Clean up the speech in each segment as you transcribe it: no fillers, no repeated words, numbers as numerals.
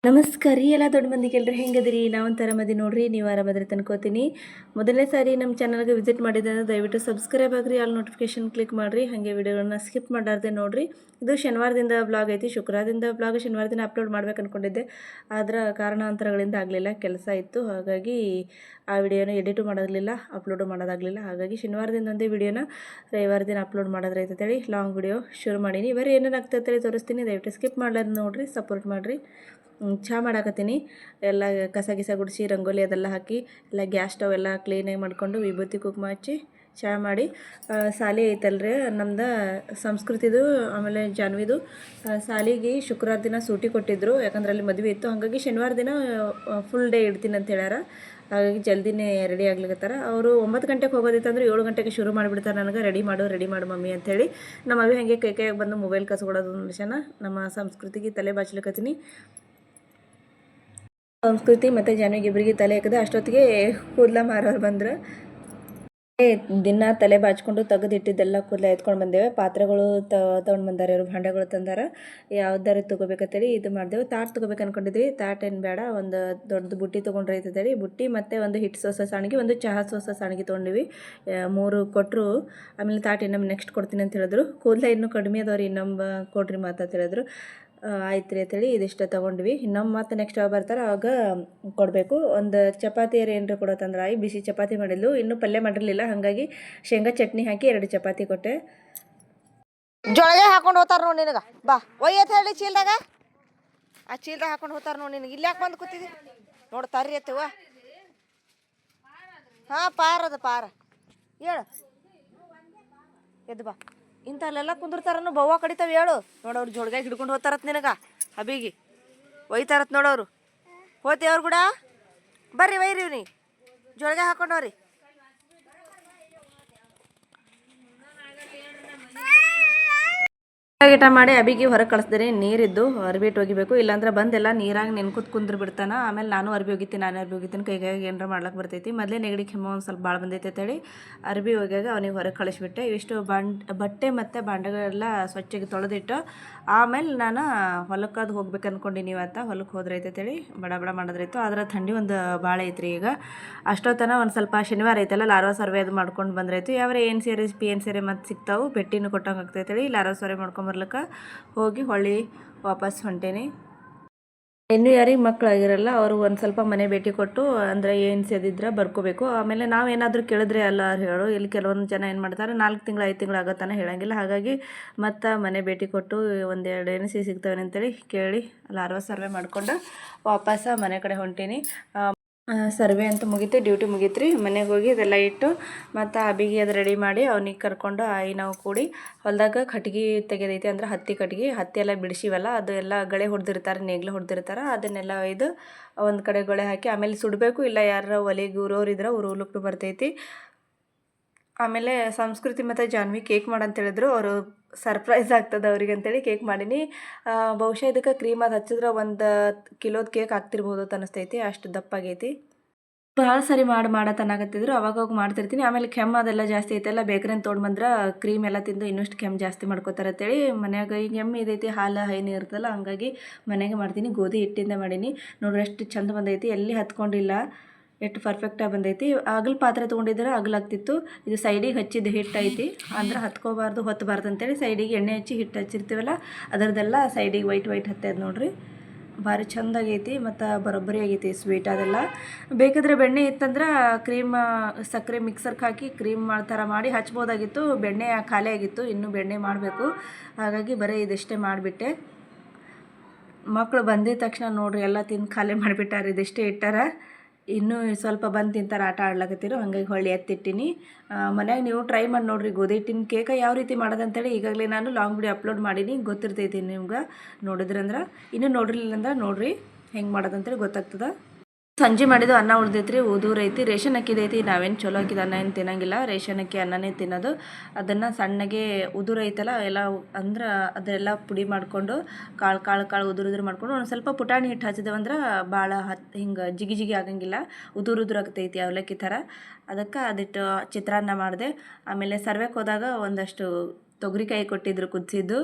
ನಮಸ್ಕಾರ ರೀ ಎಲ್ಲ ದೊಡ್ಡ ಮಂದಿಗೆ ಎಲ್ಲರೂ ಹೆಂಗದಿರಿ ನಾವಂತ ಆರಾಮದಿ ನೋಡ್ರಿ ನೀವು ಆರಾಮದ್ರಿ ತನ್ಕೋತೀನಿ. ಮೊದಲನೇ ಸಾರಿ ನಮ್ಮ ಚಾನಲ್ಗೆ ವಿಸಿಟ್ ಮಾಡಿದ್ರೆ ದಯವಿಟ್ಟು ಸಬ್ಸ್ಕ್ರೈಬ್ ಆಗ್ರಿ, ಆಲ್ ನೋಟಿಫಿಕೇಶನ್ ಕ್ಲಿಕ್ ಮಾಡಿರಿ, ಹಾಗೆ ವಿಡಿಯೋಗಳನ್ನ ಸ್ಕಿಪ್ ಮಾಡಾರ್ದೆ ನೋಡ್ರಿ. ಇದು ಶನಿವಾರದಿಂದ ಬ್ಲಾಗ್ ಐತಿ. ಶುಕ್ರವಾರದಿಂದ ಬ್ಲಾಗ್ ಶನಿವಾರ ದಿನ ಅಪ್ಲೋಡ್ ಮಾಡ್ಬೇಕು ಅಂದ್ಕೊಂಡಿದ್ದೆ, ಆದ್ರೆ ಕಾರಣಾಂತರಗಳಿಂದ ಆಗಲಿಲ್ಲ, ಕೆಲಸ ಇತ್ತು. ಹಾಗಾಗಿ ಆ ವಿಡಿಯೋನ ಎಡಿಟು ಮಾಡೋದಿಲ್ಲ, ಅಪ್ಲೋಡು ಮಾಡೋದಾಗಲಿಲ್ಲ. ಹಾಗಾಗಿ ಶನಿವಾರದಿಂದ ಒಂದೇ ವಿಡಿಯೋನ ರವಿವಾರ ದಿನ ಅಪ್ಲೋಡ್ ಮಾಡೋದ್ರೈತೇಳಿ ಲಾಂಗ್ ವಿಡಿಯೋ ಶುರು ಮಾಡೀನಿ. ಬರೀ ಏನೇನಾಗ್ತೈತೆ ತೋರಿಸ್ತೀನಿ, ದಯವಿಟ್ಟು ಸ್ಕಿಪ್ ಮಾಡ್ಲಾರ್ದು ನೋಡಿರಿ, ಸಪೋರ್ಟ್ ಮಾಡಿರಿ. ಚಹಾ ಮಾಡಾಕತ್ತೀನಿ. ಎಲ್ಲ ಕಸ ಗಿಸ ಗುಡಿಸಿ ರಂಗೋಲಿ ಅದೆಲ್ಲ ಹಾಕಿ ಎಲ್ಲ ಗ್ಯಾಸ್ ಸ್ಟವ್ ಎಲ್ಲ ಕ್ಲೀನಾಗಿ ಮಾಡಿಕೊಂಡು ವಿಭೂತಿ ಕುಂಕುಮ ಹಚ್ಚಿ ಚಹಾ ಮಾಡಿ ಸಾಲಿ ಐತಲ್ರಿ ನಮ್ದು ಸಂಸ್ಕೃತಿದು ಆಮೇಲೆ ಜಾನ್ವಿದು ಸಾಲಿಗೆ ಶುಕ್ರವಾರ ದಿನ ಸೂಟಿ ಕೊಟ್ಟಿದ್ದರು. ಯಾಕಂದ್ರೆ ಅಲ್ಲಿ ಮದುವೆ ಇತ್ತು. ಹಾಗಾಗಿ ಶನಿವಾರ ದಿನ ಫುಲ್ ಡೇ ಇಡ್ತೀನಿ ಅಂತ ಹೇಳ್ಯಾರ. ಹಾಗಾಗಿ ಜಲ್ದಿನೇ ರೆಡಿ ಆಗ್ಲಿಕತ್ತಾರ. ಅವರು 9 ಗಂಟೆಗೆ ಹೋಗೋದಿತ್ತಂದ್ರೆ 7 ಗಂಟೆಗೆ ಶುರು ಮಾಡಿಬಿಡ್ತಾರೆ ನನಗೆ, ರೆಡಿ ಮಾಡು ಮಮ್ಮಿ ಅಂಥೇಳಿ. ನಮ್ಮ ಅವಿ ಹಾಗೆ ಕೈಯಾಗಿ ಬಂದು ಮೊಬೈಲ್ ಕಸ್ಕೊಡೋದು ವಿಷಯನ ನಮ್ಮ ಸಂಸ್ಕೃತಿಗೆ ತಲೆ ಬಾಚ್ಲಿಕತ್ತೀನಿ. ಸಂಸ್ಕೃತಿ ಮತ್ತು ಜಾನ್ವಿಗೆ ಇಬ್ಬರಿಗೆ ತಲೆ ಹಾಕಿದೆ. ಅಷ್ಟೊತ್ತಿಗೆ ಕೂದಲ ಮಾರೋರು ಬಂದರು. ದಿನ ತಲೆ ಬಾಚ್ಕೊಂಡು ತೆಗೆದಿಟ್ಟಿದ್ದೆಲ್ಲ ಕೂದಲ ಎತ್ಕೊಂಡು ಬಂದೇವೆ. ಪಾತ್ರೆಗಳು ತೊಗೊಂಡು ಬಂದಾರೆ, ಇವರು ಭಾಂಡೆಗಳು ತಂದಾರ. ಯಾವ್ದಾರು ತೊಗೋಬೇಕಂತೇಳಿ ಇದು ಮಾಡಿದೆವು. ತಾಟ್ ತೊಗೋಬೇಕು ಅಂದ್ಕೊಂಡಿದ್ವಿ. ತಾಟ್ ಏನು ಬೇಡ, ಒಂದು ದೊಡ್ಡದು ಬುಟ್ಟಿ ತೊಗೊಂಡ್ರೆ ಐತೇಳಿ ಬುಟ್ಟಿ ಮತ್ತು ಒಂದು ಹಿಟ್ಟು ಸೋಸೋ ಸಾಣಿಗೆ, ಒಂದು ಚಹಾ ಸೋಸೋ ಸಾಣಿಗೆ ತೊಗೊಂಡಿವಿ. 3 ಕೊಟ್ಟರು. ಆಮೇಲೆ ತಾಟ್ ಇನ್ನೊಮ್ಮೆ ನೆಕ್ಸ್ಟ್ ಕೊಡ್ತೀನಿ ಅಂತ ಹೇಳಿದ್ರು. ಕೂದಲ ಇನ್ನೂ ಕಡಿಮೆ ಅದಾವ್ರಿ, ಇನ್ನೊಮ್ಮೆ ಕೊಡ್ರಿ ಮಾತು ಹೇಳಿದ್ರು. ಆಯ್ತು ರೀ ಅಂತೇಳಿ ಇದಿಷ್ಟು ತೊಗೊಂಡ್ವಿ. ಇನ್ನೊಮ್ಮೆ ಮತ್ತೆ ನೆಕ್ಸ್ಟ್ ಯಾವಾಗ ಬರ್ತಾರೆ ಆವಾಗ ಕೊಡಬೇಕು. ಒಂದು ಚಪಾತಿ ಏನರ ಕೊಡೋತಂದ್ರೆ ಬಿಸಿ ಚಪಾತಿ ಮಾಡಿದ್ಲು, ಇನ್ನೂ ಪಲ್ಯ ಮಾಡಿರಲಿಲ್ಲ. ಹಾಗಾಗಿ ಶೇಂಗಾ ಚಟ್ನಿ ಹಾಕಿ 2 ಚಪಾತಿ ಕೊಟ್ಟೆ. ಜೊಳಗೆ ಹಾಕೊಂಡು ಹೋಗ್ತಾರ ನೋಡಿ ನಿನಗೆ. ಬಾ ಒಯ್ಯತ್ ಹೇಳಿ ಚೀಲ್ದಾಗ, ಆ ಚೀಲ್ದಾಗ ಹಾಕೊಂಡು ಹೋಗ್ತಾರ ನೋಡಿ ನಿನಗೆ. ಇಲ್ಲಿ ಯಾಕೆ ಬಂದು ಕೂತಿದ್ದಿ ನೋಡಿ, ತರ್ರಿ ಅತ್ತವ. ಹಾಂ ಪಾರ ಹೇಳು, ಎದ್ದು ಬಾ. ಇಂಥಲ್ಲೆಲ್ಲ ಕುಂದಿರ್ತಾರನು ಬವ್ವ ಕಡಿತಾವೆ ಹೇಳು. ನೋಡವ್ರು ಜೋಳ್ಗಾಗಿ ಹಿಡ್ಕೊಂಡು ಹೋಗ್ತಾರತ್ ನಿನಗೆ, ಹಬಿಗೆ ಒಯ್ತಾರತ್ ನೋಡೋರು. ಹೋತೇವ್ರು ಕೂಡ ಬರ್ರಿ ಒಯ್ರಿ ನೀ ಜೋಳಿಗೆ ಹಾಕೊಂಡವ್ರಿ. ಗಿಟ ಮಾಡಿ ಅಬಿಗೆ ಹೊರಗೆ ಕಳಿಸ್ದೇನೆ. ನೀರಿದ್ದು ಅರ್ಬಿಟ್ಟು ಒಗಿಬೇಕು, ಇಲ್ಲಾಂದ್ರೆ ಬಂದೆಲ್ಲ ನೀರಾಗಿ ನೆನ್ಕೂತ್ ಕುಂದ್ರ ಬಿಡ್ತಾನೆ. ಆಮೇಲೆ ನಾನು ಅರ್ಬಿ ಹೋಗಿದ್ದೀನಿ, ಕೈಗಾಗಿ ಏನಾರ ಮಾಡ್ಲಿಕ್ಕೆ ಬರ್ತೈತಿ. ಮೊದಲೇ ನೆಗಡಿ ಕೆಮ್ಮು ಒಂದು ಸ್ವಲ್ಪ ಭಾಳ ಬಂದೈತೆ ಅಂತೇಳಿ ಅರ್ಬಿ ಹೋಗ್ಯಾಗ ಅವನಿಗೆ ಹೊರಗೆ ಕಳಿಸ್ಬಿಟ್ಟೆ. ಇಷ್ಟು ಬಟ್ಟೆ ಮತ್ತು ಬಾಂಡೆಗಳೆಲ್ಲ ಸ್ವಚ್ಛಗೆ ತೊಳೆದಿಟ್ಟು ಆಮೇಲೆ ನಾನು ಹೊಲಕ್ಕೆ ಹೋಗ್ಬೇಕು ಅಂದ್ಕೊಂಡಿನಿ. ಇವತ್ತ ಹೊಲಕ್ಕೆ ಹೋದ್ರೆ ಐತೇಳಿ ಬಡ ಮಾಡೋದ್ರೈತು. ಆದ್ರೆ ಥಂಡಿ ಒಂದು ಭಾಳ ಐತ್ರಿ ಈಗ. ಅಷ್ಟೊತ್ತನ ಒಂದು ಸ್ವಲ್ಪ ಶನಿವಾರ ಐತಲ್ಲ, ಲಾರ್ವಾ ಸರ್ವೆ ಅದು ಮಾಡ್ಕೊಂಡು ಬಂದ್ರೈತು. ಯಾವ ಏನು ಸೀರೆ PN ಸೀರೆ ಮತ್ತು ಸಿಗ್ತಾವೆ, ಬೆಟ್ಟಿನೂ ಕೊಟ್ಟಂಗೆ ಆಗ್ತೈತೇಳಿ ಲಾರ್ವಾ ಸರ್ವೆ ಮಾಡ್ಕೊಂಬರ್ಲಿಕ್ಕೆ ಹೋಗಿ ಹೊಳ್ಳಿ ವಾಪಸ್ ಹೊಂಟೇನಿ. ಇನ್ನೂ ಯಾರಿಗೆ ಮಕ್ಕಳಾಗಿರಲ್ಲ ಅವರು ಒಂದು ಸ್ವಲ್ಪ ಮನೆ ಭೇಟಿ ಕೊಟ್ಟು ಅಂದರೆ ಏನು ಸೇದಿದ್ರೆ ಬರ್ಕೋಬೇಕು. ಆಮೇಲೆ ನಾವು ಏನಾದರೂ ಕೇಳಿದ್ರೆ ಎಲ್ಲ ಹೇಳು. ಇಲ್ಲಿ ಕೆಲವೊಂದು ಜನ ಏನು ಮಾಡ್ತಾರೆ 4 ತಿಂಗಳು 5 ತಿಂಗಳು ಆಗತ್ತಾನೆ ಹೇಳಂಗಿಲ್ಲ. ಹಾಗಾಗಿ ಮತ್ತು ಮನೆ ಭೇಟಿ ಕೊಟ್ಟು 1-2 ಏನು ಸಿಗ್ತವೆ ಅಂತೇಳಿ ಕೇಳಿ ಲಾರ್ವಾ ಸರ್ವೆ ಮಾಡಿಕೊಂಡು ವಾಪಸ್ ಮನೆ ಕಡೆ ಹೊಂಟೀನಿ. ಸರ್ವೆ ಅಂತ ಮುಗೀತು, ಡ್ಯೂಟಿ ಮುಗೀತು ರೀ. ಮನೆಗೆ ಹೋಗಿ ಅದೆಲ್ಲ ಇಟ್ಟು ಮತ್ತು ಅಬಿಗೆ ಅದು ರೆಡಿ ಮಾಡಿ ಅವನಿಗೆ ಕರ್ಕೊಂಡು ನಾವು ಕೂಡಿ ಹೊಲದಾಗ ಕಟ್ಗೆ ತೆಗೆದೈತಿ. ಅಂದ್ರೆ ಹತ್ತಿ ಕಟ್ಗೆ, ಹತ್ತಿ ಎಲ್ಲ ಬಿಡಿಸಿವಲ್ಲ, ಅದು ಎಲ್ಲ ಗಳೆ ಹೊಡೆದಿರ್ತಾರೆ, ನೇಗ್ಲು ಹೊಡೆದಿರ್ತಾರೆ. ಅದನ್ನೆಲ್ಲ ಒಯ್ದು ಒಂದು ಕಡೆ ಗೊಳೆ ಹಾಕಿ ಆಮೇಲೆ ಸುಡಬೇಕು. ಇಲ್ಲ ಯಾರು ಒಲೆಗೆ ಊರೋರು ಇದ್ರೆ ಉರುಲಕ್ಕೂ ಬರ್ತೈತಿ. ಆಮೇಲೆ ಸಂಸ್ಕೃತಿ ಮತ್ತು ಜಾನ್ವಿ ಕೇಕ್ ಮಾಡಂತ ಹೇಳಿದ್ರು. ಅವರು ಸರ್ಪ್ರೈಸ್ ಆಗ್ತದೆ ಅವ್ರಿಗೆ ಅಂತೇಳಿ ಕೇಕ್ ಮಾಡೀನಿ. ಬಹುಶಃ ಇದಕ್ಕೆ ಕ್ರೀಮ್ ಅದು ಹಚ್ಚಿದ್ರೆ 1 ಕಿಲೋದ ಕೇಕ್ ಆಗ್ತಿರ್ಬೋದು ಅಂತ ಅನಿಸ್ತೈತಿ, ಅಷ್ಟು ದಪ್ಪಾಗೈತಿ. ಭಾಳ ಸರಿ ಮಾಡತ್ತನ್ನಾಗತ್ತಿದ್ರು, ಅವಾಗ ಹೋಗಿ ಮಾಡ್ತಿರ್ತೀನಿ. ಆಮೇಲೆ ಕೆಮ್ಮು ಅದೆಲ್ಲ ಜಾಸ್ತಿ ಐತೆಲ್ಲ, ಬೇಕ್ರಿನ ತೊಗೊಂಡು ಬಂದ್ರೆ ಕ್ರೀಮ್ ಎಲ್ಲ ತಿಂದು ಇನ್ನಷ್ಟು ಕೆಮ್ಮು ಜಾಸ್ತಿ ಮಾಡ್ಕೋತಾರೆ ಅಂತೇಳಿ ಮನ್ಯಾಗ ಈಗ ಕೆಮ್ಮು ಇದೈತಿ, ಹಾಲು ಹೈನಿ ಇರ್ತಲ್ಲ, ಹಂಗಾಗಿ ಮನೆಗೆ ಮಾಡ್ತೀನಿ. ಗೋಧಿ ಹಿಟ್ಟಿಂದ ಮಾಡೀನಿ. ನೋಡ್ರಿ ಎಷ್ಟು ಚಂದ ಬಂದೈತಿ, ಎಲ್ಲಿ ಹತ್ಕೊಂಡಿಲ್ಲ, ಎಷ್ಟು ಪರ್ಫೆಕ್ಟಾಗಿ ಬಂದೈತಿ. ಅಗಲ್ ಪಾತ್ರೆ ತೊಗೊಂಡಿದ್ರೆ ಅಗಲಾಗ್ತಿತ್ತು. ಇದು ಸೈಡಿಗೆ ಹಚ್ಚಿದ್ದು ಹಿಟ್ಟು ಐತಿ, ಅಂದ್ರೆ ಹತ್ಕೋಬಾರ್ದು ಹೊತ್ತಬಾರ್ದು ಅಂತೇಳಿ ಸೈಡಿಗೆ ಎಣ್ಣೆ ಹಚ್ಚಿ ಹಿಟ್ಟು ಹಚ್ಚಿರ್ತೀವಲ್ಲ ಅದರದ್ದೆಲ್ಲ ಸೈಡಿಗೆ ವೈಟ್ ಹತ್ತೈದು ನೋಡ್ರಿ. ಭಾರಿ ಚೆಂದಾಗೈತಿ ಮತ್ತು ಬರೋಬ್ಬರಿ ಆಗೈತಿ ಸ್ವೀಟ್. ಅದೆಲ್ಲ ಬೇಕಾದರೆ ಬೆಣ್ಣೆ ಇತ್ತಂದ್ರೆ ಕ್ರೀಮ್ ಸಕ್ಕರೆ ಮಿಕ್ಸರ್ಗೆ ಹಾಕಿ ಕ್ರೀಮ್ ಥರ ಮಾಡಿ ಹಚ್ಬೋದಾಗಿತ್ತು. ಬೆಣ್ಣೆ ಖಾಲಿ ಆಗಿತ್ತು, ಇನ್ನೂ ಬೆಣ್ಣೆ ಮಾಡಬೇಕು. ಹಾಗಾಗಿ ಬರೀ ಇದಿಷ್ಟೇ ಮಾಡಿಬಿಟ್ಟೆ. ಮಕ್ಕಳು ಬಂದಿದ ತಕ್ಷಣ ನೋಡ್ರಿ ಎಲ್ಲ ತಿಂದು ಖಾಲಿ ಮಾಡಿಬಿಟ್ಟಾರೆ. ಇದಿಷ್ಟೇ ಇಟ್ಟಾರ, ಇನ್ನೂ ಸ್ವಲ್ಪ ಬಂದು ತಿಂತಾರೆ, ಆಟ ಆಡ್ಲಾಕತ್ತಿರು. ಹಾಗಾಗಿ ಹೊಳ್ಳಿ ಎತ್ತಿಟ್ಟಿನಿ. ಮನ್ಯಾಗ ನೀವು ಟ್ರೈ ಮಾಡಿ ನೋಡಿರಿ ಗೋಧಿ ಹಿಟ್ಟಿನ ಕೇಕ ಯಾವ ರೀತಿ ಮಾಡೋದಂತೇಳಿ ಈಗಾಗಲೇ ನಾನು ಲಾಂಗ್ ವಿಡಿಯೋ ಅಪ್ಲೋಡ್ ಮಾಡೀನಿ, ಗೊತ್ತಿರ್ತೈತಿ ನಿಮ್ಗೆ. ನೋಡಿದ್ರಂದ್ರೆ, ಇನ್ನೂ ನೋಡಿರ್ಲಿಲ್ಲ ಅಂದ್ರೆ ನೋಡಿರಿ ಹೆಂಗೆ ಮಾಡೋದಂತೇಳಿ ಗೊತ್ತಾಗ್ತದೆ. ಸಂಜೆ ಮಾಡಿದ್ದು ಅನ್ನ ಉಳ್ದೈತ್ರಿ, ಉದೂರು ಐತಿ, ರೇಷನ್ ಅಕ್ಕಿದೈತಿ. ನಾವೇನು ಚಲೋ ಅಕ್ಕಿದ ಅನ್ನ ಏನು ತಿನ್ನಂಗಿಲ್ಲ, ರೇಷನ್ ಅಕ್ಕಿ ಅನ್ನನೇ ತಿನ್ನೋದು. ಅದನ್ನು ಸಣ್ಣಗೆ ಉದುರು ಐತಲ್ಲ ಎಲ್ಲ, ಅಂದ್ರೆ ಅದೆಲ್ಲ ಪುಡಿ ಮಾಡಿಕೊಂಡು ಕಾಳು ಉದುರು ಮಾಡ್ಕೊಂಡು ಒಂದು ಸ್ವಲ್ಪ ಪುಟಾಣಿ ಹಿಟ್ಟು ಹಚ್ಚಿದೇವಂದ್ರೆ ಭಾಳ ಹಿಂಗೆ ಜಿಗಿ ಆಗಂಗಿಲ್ಲ, ಉದುರು ಆಗ್ತೈತಿ ಅವಲಕ್ಕಿ ಥರ. ಅದಕ್ಕೆ ಅದಿಟ್ಟು ಚಿತ್ರಾನ್ನ ಮಾಡಿದೆ. ಆಮೇಲೆ ಸರ್ವೆಗೆ ಹೋದಾಗ ಒಂದಷ್ಟು ತೊಗರಿಕಾಯಿ ಕೊಟ್ಟಿದ್ರು ಕುದಿಸಿದ್ದು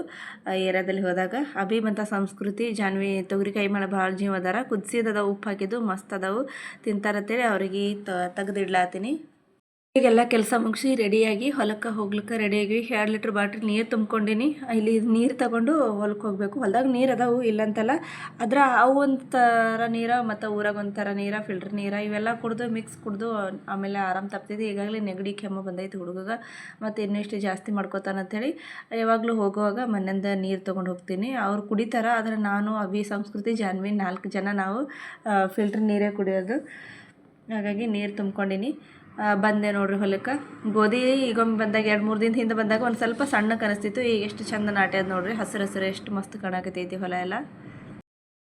ಏರಿಯಾದಲ್ಲಿ ಹೋದಾಗ. ಅಭಿ ಮತ್ತು ಸಂಸ್ಕೃತಿ ಜಾನ್ವಿ ತೊಗರಿಕಾಯಿ ಮಾಡೋ ಭಾಳ ಜೀವ ಅದಾರ. ಕುದಿಸಿದ ಉಪ್ಪು ಹಾಕಿದ್ದು ಮಸ್ತ್ ಅದಾವು, ತಿಂತಾರತ್ತೇಳಿ ಅವ್ರಿಗೆ ತೆಗೆದಿಡ್ಲಾತೀನಿ. ಈಗೆಲ್ಲ ಕೆಲಸ ಮುಗಿಸಿ ರೆಡಿಯಾಗಿ ಹೊಲಕ್ಕೆ ಹೋಗ್ಲಿಕ್ಕೆ ರೆಡಿಯಾಗಿ 2 ಲೀಟ್ರ್ ಬಾಟ್ಲಿ ನೀರು ತುಂಬ್ಕೊಂಡಿನಿ. ಇಲ್ಲಿ ನೀರು ತಗೊಂಡು ಹೊಲಕ್ಕೆ ಹೋಗಬೇಕು. ಹೊಲ್ದಾಗ ನೀರು ಅದಾವು ಇಲ್ಲಂತಲ್ಲ, ಆದ್ರೆ ಅವು ಒಂಥರ ನೀರು ಮತ್ತು ಊರಾಗ ಒಂಥರ ನೀರು, ಫಿಲ್ಟರ್ ನೀರು ಇವೆಲ್ಲ ಕುಡಿದು ಮಿಕ್ಸ್ ಕುಡಿದು ಆಮೇಲೆ ಆರಾಮ್ ತಪ್ತಿದ್ದೆ. ಈಗಾಗಲೇ ನೆಗಡಿ ಕೆಮ್ಮು ಬಂದೈತಿ ಹುಡುಗಗೆ, ಮತ್ತು ಇನ್ನಿಷ್ಟು ಜಾಸ್ತಿ ಮಾಡ್ಕೋತಾನಂಥೇಳಿ ಯಾವಾಗಲೂ ಹೋಗುವಾಗ ಮನೆಯಿಂದ ನೀರು ತೊಗೊಂಡು ಹೋಗ್ತೀನಿ. ಅವ್ರು ಕುಡಿತಾರೆ, ಆದರೆ ನಾನು ಅಭಿ ಸಂಸ್ಕೃತಿ ಜಾನ್ವಿ 4 ಜನ ನಾವು ಫಿಲ್ಟರ್ ನೀರೇ ಕುಡಿಯೋದು. ಹಾಗಾಗಿ ನೀರು ತುಂಬ್ಕೊಂಡಿನಿ. ಬಂದೆ ನೋಡ್ರಿ ಹೊಲಕ್ಕೆ. ಗೋಧಿ ಈಗೊಮ್ಮೆ ಬಂದಾಗ 2-3 ದಿನದ ಹಿಂದೆ ಬಂದಾಗ ಒಂದು ಸ್ವಲ್ಪ ಸಣ್ಣಕ್ಕೆ ಅನಿಸ್ತಿತ್ತು. ಈಗ ಎಷ್ಟು ಚಂದ ನಾಟ್ಯದ ನೋಡ್ರಿ, ಹಸಿರು ಎಷ್ಟು ಮಸ್ತ್ ಕಾಣಕತ್ತೈತಿ ಹೊಲ ಎಲ್ಲ.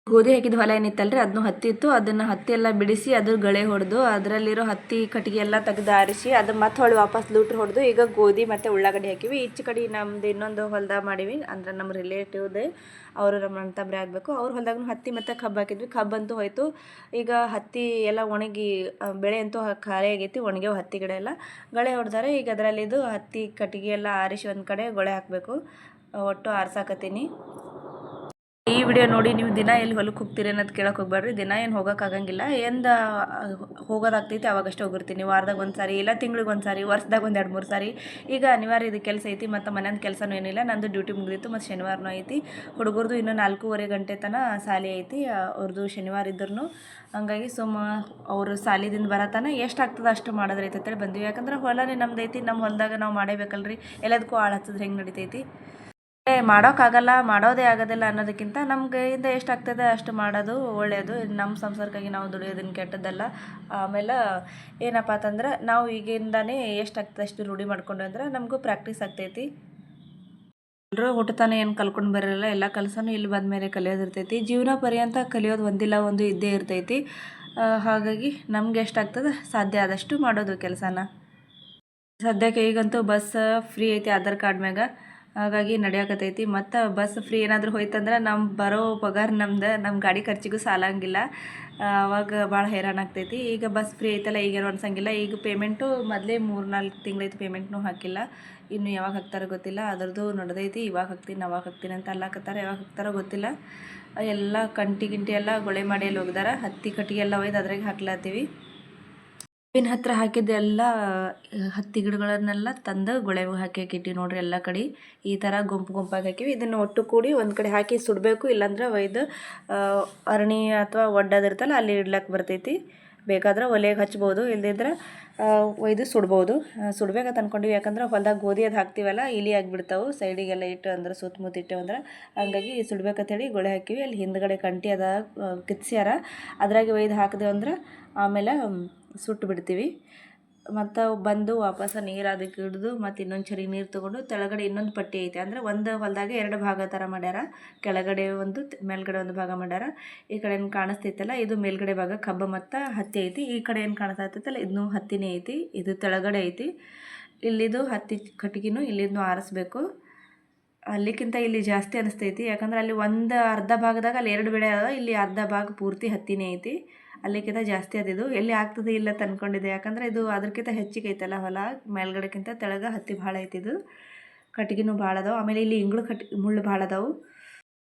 ಗೋಧಿ ಹಾಕಿದ ಹೊಲ ಏನಿತ್ತಲ್ರಿ ಅದನ್ನು ಹತ್ತಿ ಇತ್ತು, ಅದನ್ನು ಹತ್ತಿ ಎಲ್ಲ ಬಿಡಿಸಿ ಅದು ಗಳೆ ಹೊಡೆದು ಅದರಲ್ಲಿರೋ ಹತ್ತಿ ಕಟ್ಟಿಗೆ ಎಲ್ಲ ತೆಗೆದು ಆರಿಸಿ ಅದು ಮತ್ತೆ ಹೊಳ್ಳಿ ವಾಪಸ್ ಲೂಟ್ರ್ ಹೊಡೆದು ಈಗ ಗೋಧಿ ಮತ್ತು ಉಳ್ಳಾಗಡ್ಡಿ ಹಾಕಿವಿ. ಈಚೆ ಕಡೆ ನಮ್ದು ಇನ್ನೊಂದು ಹೊಲ್ದಾಗ ಮಾಡೀವಿ, ಅಂದ್ರೆ ನಮ್ಮ ರಿಲೇಟಿವ್ದೇ, ಅವರು ನಮ್ಮ ಅಣ್ಣ ತಮ್ಮರೇ ಆಗಬೇಕು. ಅವ್ರ ಹೊಲ್ದಾಗೂ ಹತ್ತಿ ಮತ್ತು ಕಬ್ಬು ಹಾಕಿದ್ವಿ. ಕಬ್ಬಂತೂ ಹೋಯ್ತು. ಈಗ ಹತ್ತಿ ಎಲ್ಲ ಒಣಗಿ ಬೆಳೆ ಅಂತೂ ಖಾಲಿ ಆಗೈತಿ, ಒಣಗ್ಯಾವ ಹತ್ತಿ ಗಿಡ ಎಲ್ಲ. ಗಳೆ ಹೊಡೆದಾರೆ. ಈಗ ಅದರಲ್ಲಿದು ಹತ್ತಿ ಕಟ್ಟಿಗೆ ಎಲ್ಲ ಆರಿಸಿ ಒಂದು ಕಡೆ ಗೊಳೆ ಹಾಕಬೇಕು. ಒಟ್ಟು ಆರ್ಸಾಕತ್ತೀನಿ. ಈ ವಿಡಿಯೋ ನೋಡಿ ನೀವು ದಿನ ಎಲ್ಲಿ ಹೊಲಕ್ಕೆ ಹೋಗ್ತೀರಿ ಅನ್ನೋದು ಕೇಳಕ್ಕೆ ಹೋಗ್ಬೇಡ್ರಿ. ದಿನ ಏನು ಹೋಗೋಕ್ಕಾಗಂಗಿಲ್ಲ, ಎಂದು ಹೋಗೋದಾಗ್ತೈತಿ ಅವಾಗಷ್ಟೇ ಹೋಗಿರ್ತೀನಿ. ವಾರದಾಗ ಒಂದು ಸಾರಿ, ಇಲ್ಲ ತಿಂಗ್ಳಿಗೆ ಒಂದು ಸಾರಿ, ವರ್ಷದಾಗ ಒಂದು 2-3 ಸಾರಿ. ಈಗ ಅನಿವಾರ್ಯ ಇದು ಕೆಲಸ ಐತಿ, ಮತ್ತು ಮನೆಯಂದು ಕೆಲಸನೂ ಏನಿಲ್ಲ. ನಂದು ಡ್ಯೂಟಿ ಮುಗಿದಿತ್ತು, ಮತ್ತು ಶನಿವಾರನೂ ಐತಿ. ಹುಡುಗರದು ಇನ್ನೂ 4:30 ಗಂಟೆ ತನಕ ಸಾಲಿ ಐತಿ. ಅವ್ರದ್ದು ಶನಿವಾರ ಇದ್ರೂ ಹಂಗಾಗಿ ಅವರು ಸಾಲಿದಿಂದ ಬರತನ ಎಷ್ಟು ಆಗ್ತದೆ ಅಷ್ಟು ಮಾಡೋದ್ರೈತೆ ಅಂತೇಳಿ ಬಂದ್ವಿ. ಯಾಕಂದ್ರೆ ಹೊಲನೇ ನಮ್ದು ಐತಿ, ನಮ್ಮ ಹೊಲದಾಗ ನಾವು ಮಾಡೇಬೇಕಲ್ರಿ. ಎಲ್ಲದಕ್ಕೂ ಆಳು ಹಚ್ಚಿದ್ರೆ ಹೆಂಗೆ ನಡಿತೈತಿ. ಮಾಡೋಕ್ಕಾಗಲ್ಲ, ಮಾಡೋದೇ ಆಗೋದಿಲ್ಲ ಅನ್ನೋದಕ್ಕಿಂತ ನಮ್ಗೆ ಇಂದ ಎಷ್ಟು ಆಗ್ತದೆ ಅಷ್ಟು ಮಾಡೋದು ಒಳ್ಳೆಯದು. ನಮ್ಮ ಸಂಸಾರಕ್ಕಾಗಿ ನಾವು ದುಡಿಯೋದನ್ನು ಕೆಟ್ಟದ್ದಲ್ಲ. ಆಮೇಲೆ ಏನಪ್ಪ ಅಂತಂದ್ರೆ ನಾವು ಈಗಿಂದಾನೇ ಎಷ್ಟು ಆಗ್ತದೆ ಅಷ್ಟು ರೂಢಿ ಮಾಡ್ಕೊಂಡು ಅಂದ್ರೆ ನಮಗೂ ಪ್ರಾಕ್ಟೀಸ್ ಆಗ್ತೈತಿ. ಎಲ್ಲರೂ ಹುಟ್ಟುತ್ತಾನೆ ಏನು ಕಲ್ಕೊಂಡು ಬರೋಲ್ಲ, ಎಲ್ಲ ಕೆಲಸನೂ ಇಲ್ಲಿ ಬಂದ ಮೇಲೆ ಕಲಿಯೋದಿರ್ತೈತಿ. ಜೀವನ ಪರ್ಯಂತ ಕಲಿಯೋದು ಒಂದಿಲ್ಲ ಒಂದು ಇದ್ದೇ ಇರ್ತೈತಿ. ಹಾಗಾಗಿ ನಮ್ಗೆ ಎಷ್ಟಾಗ್ತದೆ ಸಾಧ್ಯ ಆದಷ್ಟು ಮಾಡೋದು ಕೆಲಸನ. ಸದ್ಯಕ್ಕೆ ಈಗಂತೂ ಬಸ್ ಫ್ರೀ ಐತಿ ಆಧಾರ್ ಕಾರ್ಡ್ ಮ್ಯಾಗ, ಹಾಗಾಗಿ ನಡೆಯಕತ್ತೈತಿ. ಮತ್ತು ಬಸ್ ಫ್ರೀ ಏನಾದರೂ ಹೋಯ್ತಂದ್ರೆ ನಮ್ಮ ಬರೋ ಪಗಾರ ನಮ್ಮ ಗಾಡಿ ಖರ್ಚಿಗೂ ಸಾಲಂಗಿಲ್ಲ. ಅವಾಗ ಭಾಳ ಹೈರಾಣ ಆಗ್ತೈತಿ. ಈಗ ಬಸ್ ಫ್ರೀ ಐತಲ್ಲ, ಈಗೇನು ಅನ್ಸಂಗಿಲ್ಲ. ಈಗ ಪೇಮೆಂಟು ಮೊದಲೇ 3-4 ತಿಂಗಳೈತಿ ಪೇಮೆಂಟ್ನೂ ಹಾಕಿಲ್ಲ. ಇನ್ನು ಯಾವಾಗ ಹಾಕ್ತಾರೋ ಗೊತ್ತಿಲ್ಲ. ಅದರದ್ದು ನಡೆದೈತಿ. ಇವಾಗ ಹಾಕ್ತೀನಿ ಅವಾಗ ಹಾಕ್ತೀನಿ ಅಂತ ಅಲ್ಲಾಕತ್ತಾರೆ. ಯಾವಾಗ ಹಾಕ್ತಾರೋ ಗೊತ್ತಿಲ್ಲ. ಎಲ್ಲ ಗಿಂಟಿ ಎಲ್ಲ ಗೊಳೆ ಮಾಡಿ ಅಲ್ಲಿ ಹೋಗಿದಾರ. ಹತ್ತಿ ಕಟ್ಟಿಗೆ ಎಲ್ಲ ಒಯ್ದು ಅದ್ರಾಗೆ ಹಾಕ್ಲತ್ತೀವಿ. ಕಬ್ಬಿನ ಹತ್ರ ಹಾಕಿದ್ದೆಲ್ಲ ಹತ್ತಿ ಗಿಡಗಳನ್ನೆಲ್ಲ ತಂದು ಗೊಳೆ ಹಾಕಿಟ್ಟಿವಿ ನೋಡ್ರಿ. ಎಲ್ಲ ಕಡೆ ಈ ಥರ ಗುಂಪಾಗಿ ಹಾಕಿವಿ. ಇದನ್ನು ಒಟ್ಟು ಕೂಡಿ ಒಂದು ಕಡೆ ಹಾಕಿ ಸುಡಬೇಕು, ಇಲ್ಲಾಂದ್ರೆ ಒಯ್ದು ಅರಣಿ ಅಥವಾ ಒಡ್ಡದಿರ್ತಲ್ಲ ಅಲ್ಲಿ ಇಡ್ಲಕ್ಕೆ ಬರ್ತೈತಿ. ಬೇಕಾದ್ರೆ ಒಲೆಗೆ ಹಚ್ಬೋದು, ಇಲ್ಲದಿದ್ರೆ ಒಯ್ದು ಸುಡ್ಬೋದು. ಸುಡ್ಬೇಕಂತ ಅಂದ್ಕೊಂಡಿವಿ. ಯಾಕಂದ್ರೆ ಹೊಲ್ದಾಗ ಗೋಧಿ ಅದು ಹಾಕ್ತೀವಲ್ಲ, ಇಲಿ ಆಗಿಬಿಡ್ತಾವೆ ಸೈಡಿಗೆಲ್ಲ ಇಟ್ಟು, ಅಂದ್ರೆ ಸುತ್ತಮುತ್ತ ಇಟ್ಟೇವು ಅಂದ್ರೆ. ಹಂಗಾಗಿ ಸುಡ್ಬೇಕಂತೇಳಿ ಗೊಳೆ ಹಾಕಿವಿ. ಅಲ್ಲಿ ಹಿಂದ್ಗಡೆ ಕಂಟಿ ಅದ ಕಿತ್ಸ್ಯಾರ, ಅದ್ರಾಗೆ ಒಯ್ದು ಹಾಕಿದೆವು ಅಂದ್ರೆ ಆಮೇಲೆ ಸುಟ್ಟು ಬಿಡ್ತೀವಿ. ಮತ್ತು ಬಂದು ವಾಪಸ್ ನೀರು ಅದಕ್ಕೆ ಹಿಡಿದು ಮತ್ತು ಇನ್ನೊಂದು ಚರಿ ನೀರು ತೊಗೊಂಡು ತೆಳಗಡೆ ಇನ್ನೊಂದು ಪಟ್ಟಿ ಐತೆ. ಅಂದರೆ ಒಂದು ಹೊಲದಾಗ 2 ಭಾಗ ಥರ ಮಾಡ್ಯಾರ. ಕೆಳಗಡೆ ಒಂದು ಮೇಲ್ಗಡೆ ಒಂದು ಭಾಗ ಮಾಡ್ಯಾರ. ಈ ಕಡೆ ಏನು ಕಾಣಿಸ್ತೈತಲ್ಲ ಇದು ಮೇಲ್ಗಡೆ ಭಾಗ ಕಬ್ಬು ಮತ್ತು ಹತ್ತಿ ಐತಿ. ಈ ಕಡೆ ಏನು ಕಾಣಿಸ್ತೈತಲ್ಲ ಇದನ್ನು ಹತ್ತಿನೇ ಐತಿ. ಇದು ತೆಳಗಡೆ ಐತಿ. ಇಲ್ಲಿದು ಹತ್ತಿ ಕಟ್ಟಿಗೆನೂ ಇಲ್ಲಿದ್ನು ಆರಿಸ್ಬೇಕು. ಅಲ್ಲಿಕ್ಕಿಂತ ಇಲ್ಲಿ ಜಾಸ್ತಿ ಅನಿಸ್ತೈತಿ. ಯಾಕಂದ್ರೆ ಅಲ್ಲಿ ಒಂದು ಅರ್ಧ ಭಾಗದಾಗ ಅಲ್ಲಿ 2 ಬೆಳೆ ಅದ, ಇಲ್ಲಿ ಅರ್ಧ ಭಾಗ ಪೂರ್ತಿ ಹತ್ತಿನೇ ಐತಿ. ಅಲ್ಲಿಕ್ಕಿಂತ ಜಾಸ್ತಿ ಅದಿದು ಎಲ್ಲಿ ಆಗ್ತದೆ ಇಲ್ಲ ತಂದ್ಕೊಂಡಿದ್ದೆ. ಯಾಕಂದರೆ ಇದು ಅದಕ್ಕಿಂತ ಹೆಚ್ಚಿಗೆ ಐತಲ್ಲ ಹೊಲ, ಮೇಲ್ಗಡೆಕ್ಕಿಂತ ತೆಳಗೆ ಹತ್ತಿ ಭಾಳ ಐತಿದು. ಕಟ್ಟಿಗೆನೂ ಭಾಳ ಅದಾವೆ. ಆಮೇಲೆ ಇಲ್ಲಿ ಮುಳ್ಳು ಭಾಳ ಅದಾವು.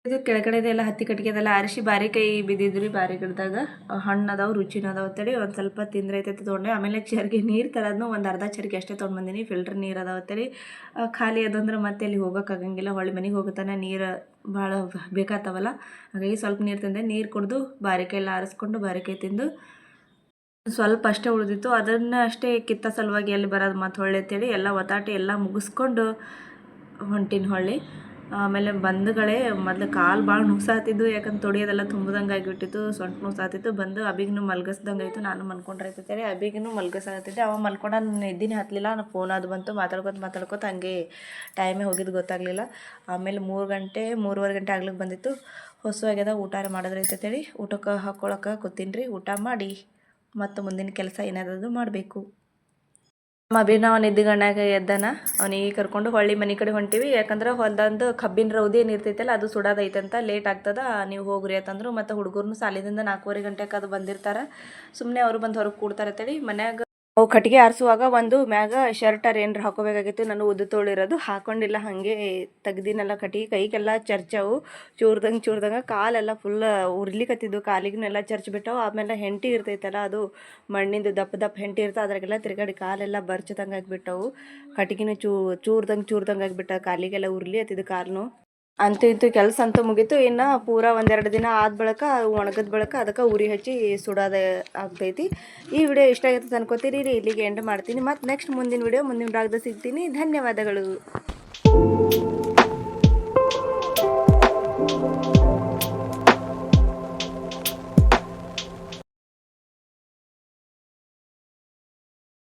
ಇದು ಕೆಳಗಡೆದೆಲ್ಲ ಹತ್ತಿ ಕಟ್ಟಿಗೆ ಅದೆಲ್ಲ ಆರಿಸಿ ಬಾರಿಕಾಯಿ ಬಿದ್ದಿದ್ರಿ. ಬಾರಿ ಗಿಡದಾಗ ಹಣ್ಣು ಅದಾವೆ, ರುಚಿನೂ ಅದಾವೆ ಅಂತೇಳಿ ಒಂದು ಸ್ವಲ್ಪ ತಿಂದ್ರೆ ಐತೈತೆ ತೊಗೊಂಡೆ. ಆಮೇಲೆ ಚರಿಗೆ ನೀರು ತರೋದನ್ನು ಒಂದು ಅರ್ಧ ಚರಿಗೆ ಅಷ್ಟೇ ತೊಗೊಂಡ್ಬಂದಿನಿ. ಫಿಲ್ಟರ್ ನೀರು ಅದಾವೆ ಅಂತೇಳಿ ಖಾಲಿ ಅದಂದ್ರೆ ಮತ್ತೆ ಅಲ್ಲಿ ಹೋಗೋಕ್ಕಾಗಂಗಿಲ್ಲ. ಹೊಳ್ಳಿ ಮನೆಗೆ ಹೋಗುತ್ತಾನೆ ನೀರು ಭಾಳ ಬೇಕಾಗ್ತಾವಲ್ಲ. ಹಾಗಾಗಿ ಸ್ವಲ್ಪ ನೀರು ತಂದೆ. ನೀರು ಕುಡಿದು ಬಾರಿಕಾಯಿ ಎಲ್ಲ ಆರಿಸ್ಕೊಂಡು ಬಾರಿಕಾಯಿ ತಿಂದು ಸ್ವಲ್ಪ ಅಷ್ಟೇ ಉಳಿದಿತ್ತು. ಅದನ್ನು ಅಷ್ಟೇ ಕಿತ್ತ ಸಲುವಾಗಿ ಎಲ್ಲಿ ಬರೋದು ಮತ್ತು ಹೊಳ್ಳಿ ಅಂತೇಳಿ ಎಲ್ಲ ಒತ್ತಾಟಿ ಎಲ್ಲ ಮುಗಿಸ್ಕೊಂಡು ಹೊಂಟಿನ ಹೊಳ್ಳಿ. ಆಮೇಲೆ ಬಂದುಗಳೇ ಮೊದಲು ಕಾಲು ಭಾಳ ನುಗ್ಸಾತಿದ್ದು. ಯಾಕಂದ್ರೆ ತೊಡಿಯೋದೆಲ್ಲ ತುಂಬ್ದಂಗೆ ಆಗಿಬಿಟ್ಟಿತ್ತು, ಸೊಂಟ ನುಗ್ಸಾತಿತ್ತು. ಬಂದು ಅಬಿಗೂ ಮಲ್ಗಿಸ್ದಂಗೆ ಆಯಿತು. ನಾನು ಮಲ್ಕೊಂಡ್ರೈತೇಳಿ ಅಬಿಗೂ ಮಲ್ಗಿಸಾತಿದ್ದೆ. ಅವ ಮಲ್ಕೊಂಡ ನಿದ್ದಿನೇ ಹತ್ತಲಿಲ್ಲ. ನಾನು ಫೋನ್ ಅದು ಬಂತು, ಮಾತಾಡ್ಕೊತ ಹಂಗೆ ಟೈಮೇ ಹೋಗಿದ್ದು ಗೊತ್ತಾಗಲಿಲ್ಲ. ಆಮೇಲೆ 3-3:30 ಗಂಟೆ ಆಗ್ಲಿಕ್ಕೆ ಬಂದಿತ್ತು. ಹೊಸವಾಗ್ಯದ ಊಟ ಮಾಡೋದ್ರೈತೇಳಿ ಊಟಕ್ಕೆ ಹಾಕ್ಕೊಳಕ್ಕೆ ಕೂತೀನಿ. ಊಟ ಮಾಡಿ ಮತ್ತು ಮುಂದಿನ ಕೆಲಸ ಏನಾದರೂ ಮಾಡಬೇಕು. ನಮ್ಮ ಅಭಿನ ಅವ್ನು ನಿದ್ದಿಗಣ್ಣಾಗ ಎದ್ದಾನ. ಅವನಿಗೆ ಕರ್ಕೊಂಡು ಹೊಳ್ಳಿ ಮನೆ ಕಡೆ ಹೊಂಟೀವಿ. ಯಾಕಂದ್ರೆ ಹೊಲ್ದಂದು ಕಬ್ಬಿನ ರೌದಿ ಏನು ಇರ್ತೈತಲ್ಲ ಅದು ಸುಡೋದೈತಂತ, ಲೇಟ್ ಆಗ್ತದೆ ನೀವು ಹೋಗ್ರಿ ಅಂತಂದ್ರು. ಮತ್ತು ಹುಡುಗರ್ನು ಸಾಲಿದಿಂದ 4:30 ಗಂಟೆಗೆ ಅದು ಬಂದಿರ್ತಾರೆ. ಸುಮ್ಮನೆ ಅವರು ಬಂದು ಹೊರಗೆ ಕೂಡ್ತಾರೆ ಅಂತೇಳಿ ಮನ್ಯಾಗ ಅವು ಕಟ್ಟಿಗೆ ಆರಿಸುವಾಗ ಒಂದು ಮ್ಯಾಗ ಶರ್ಟರ್ ಏನ್ರ ಹಾಕೋಬೇಕಾಗಿತ್ತು. ನಾನು ಉದ್ದು ತೋಳಿರೋದು ಹಾಕೊಂಡಿಲ್ಲ, ಹಾಗೆ ತೆಗ್ದಿನಲ್ಲ ಕಟ್ಟಿಗೆ. ಕೈಗೆಲ್ಲ ಚರ್ಚವು ಚೂರ್ದಂಗೆ ಕಾಲೆಲ್ಲ ಫುಲ್ ಉರ್ಲಿಕತ್ತಿದ್ದು, ಕಾಲಿಗೆಲ್ಲ ಚರ್ಚ್ಬಿಟ್ಟವು. ಆಮೇಲೆ ಹೆಂಟಿ ಇರ್ತೈತಲ್ಲ, ಅದು ಮಣ್ಣಿಂದು ದಪ್ಪ ಹೆಂಟಿ ಇರ್ತವೆ, ಅದ್ರಾಗೆಲ್ಲ ತಿರ್ಗಾಡಿ ಕಾಲೆಲ್ಲ ಬರ್ಚದಂಗೆ ಆಗಿಬಿಟ್ಟವು. ಕಟ್ಟಿಗೆನೂ ಚೂರ್ದಂಗೆ ಆಗಿಬಿಟ್ಟ, ಕಾಲಿಗೆಲ್ಲ ಉರ್ಲಿ ಹತ್ತಿದ್ದು ಕಾಲು. ಅಂತೂ ಇಂತೂ ಕೆಲಸ ಅಂತೂ ಮುಗೀತು. ಇನ್ನು ಪೂರಾ ಒಂದೆರಡು ದಿನ ಆದ ಬಳಿಕ ಒಣಗಿದ ಬಳಿಕ ಅದಕ್ಕೆ ಉರಿ ಹಚ್ಚಿ ಸುಡೋದು ಆಗ್ತೈತಿ. ಈ ವಿಡಿಯೋ ಇಷ್ಟ ಆಗುತ್ತೆ ಅನ್ಕೋತೀರಿ. ಇಲ್ಲಿಗೆ ಎಂಡ್ ಮಾಡ್ತೀನಿ. ಮತ್ತು ನೆಕ್ಸ್ಟ್ ಮುಂದಿನ ವಿಡಿಯೋ ಮುಂದಿನ ಭಾಗದಲ್ಲಿ ಸಿಗ್ತೀನಿ. ಧನ್ಯವಾದಗಳು.